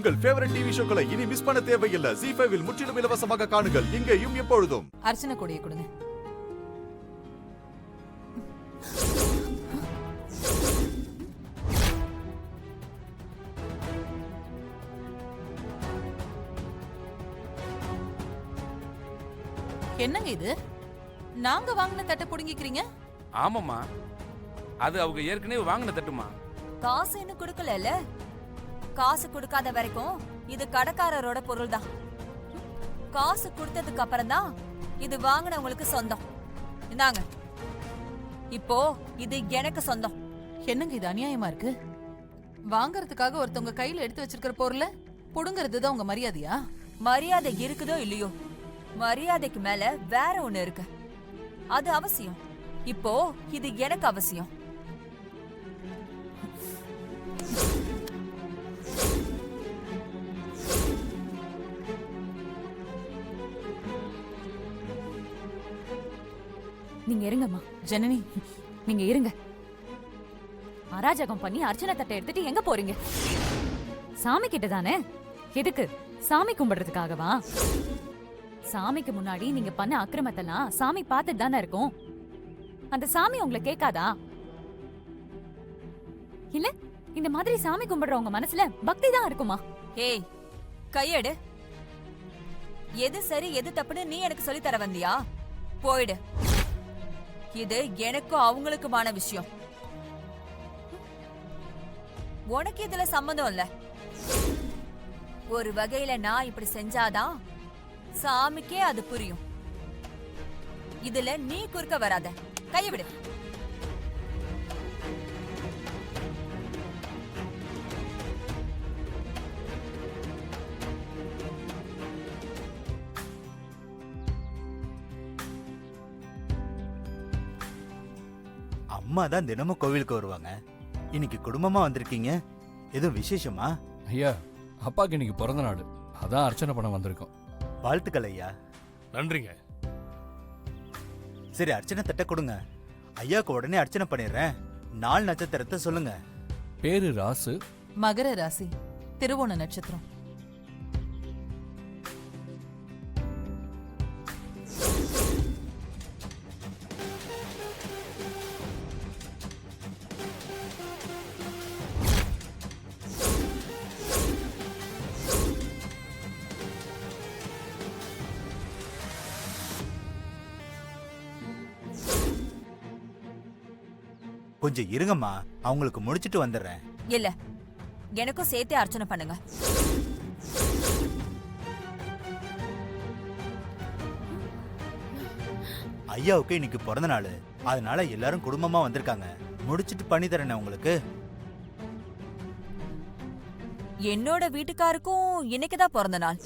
உங்கள் favourite TV ஷோக்களை இனி miss பண்ண தேவையில்லை. ZEE5 இல் முற்றிலும் இலவசமாக காணுங்கள். இங்கேயும் எப்பொழுதும். அர்ச்சனை கொடியை கொடுங்க. என்னங்க இது? நாங்க வாங்கின தட்டை புடுங்கிக்கிறீங்க? ஆமாம்மா, அது அவங்க ஏற்கனவே வாங்கின தட்டுமா. காசு இன்னும் கொடுக்கல. காசு கொடுக்காத வரைக்கும் இது கடைக்காரரோட பொருள் தான். காசு கொடுத்ததுக்கு அப்புறம் தான் இது வாங்கினவங்களுக்கு சொந்தம். இந்தாங்க, இப்போ இது எனக்கு சொந்தம். என்னங்க இது அநியாயமா இருக்கு? வாங்கறதுக்காக ஒருத்தவங்க கையில எடுத்து வச்சிருக்கிற பொருளை புடுங்கிறது தான் உங்க மரியாதையா? மரியாதை இருக்குதோ இல்லையோ, மரியாதைக்கு மேல வேற ஒண்ணு இருக்கு. அது அவசியம். இப்போ இது எனக்கு அவசியம். நீங்க இருங்கம்மா. ஜனனி, நீங்க இருங்க. அராஜகம் பண்ணி அர்ச்சனை தட்டை எடுத்துட்டு எங்க போறீங்க? சாமி கிட்ட தானே. எதுக்கு? சாமி கும்பிடுறதுக்காகவா? சாமிக்கு முன்னாடி நீங்க பண்ண அக்கிரமத்தெல்லாம் சாமி பார்த்துட்டு தானே இருக்கும். அந்த சாமி உங்களை கேட்காதா? இல்ல இந்த மாதிரி சாமி கும்பிடுறவங்க மனசுல பக்தி தான் இருக்குமா? ஏய், கையெடு. எது சரி எது தப்புன்னு நீ எனக்கு சொல்லி தர வந்தியா? போயிடு. இது எனக்கும் அவங்களுக்குமான விஷயம். உனக்கு இதுல சம்மந்தம் இல்ல. ஒரு வகையில நான் இப்படி செஞ்சாதான் சாமிக்கே அது புரியும். இதுல நீ குறுக்க வராத. கைய விடு. அம்மா தான் தினமும் கோவிலுக்கு வருவாங்க. இன்னைக்கு குடும்பமா வந்திருக்கீங்க. எதுவும் விசேஷமா? ஐயா, அப்பாக்கு இன்னைக்கு பிறந்த நாள், அதான் அர்ச்சனை பண்ண வந்திருக்கோம். வாழ்த்துக்கள் ஐயா. நன்றிங்க. சரி, அர்ச்சனை தட்டை கொடுங்க. ஐயாவுக்கு உடனே அர்ச்சனை பண்ணிடுறேன். நாள் நட்சத்திரத்தை சொல்லுங்க. பேரு ராசு, மகர ராசி, திருவோண நட்சத்திரம். கொஞ்சம் இருங்கம்மா, அவங்களுக்கு முடிச்சிட்டு வந்துடுறேன். இல்ல, எனக்கும் சேர்த்தே அர்ச்சனை பண்ணுங்க. ஐயாவுக்கு இன்னைக்கு பிறந்த நாள், அதனால எல்லாரும் குடும்பமா வந்திருக்காங்க. முடிச்சிட்டு பண்ணி தரேன் உங்களுக்கு. என்னோட வீட்டுக்காருக்கும் இன்னைக்குதான் பிறந்த நாள்.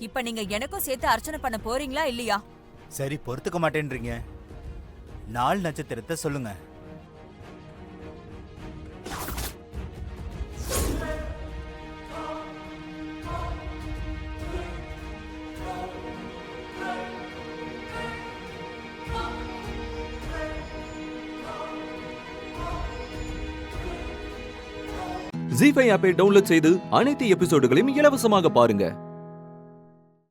இப்ப நீங்க எனக்கும் சேர்த்து அர்ச்சனை பண்ண போறீங்களா இல்லையா? சரி, பொறுத்துக்க மாட்டேன்றீங்க. நாள் நட்சத்திரத்தை சொல்லுங்க. ZEE5 ஆப்பை டவுன்லோட் செய்து அனைத்து எபிசோடுகளையும் இலவசமாக பாருங்க.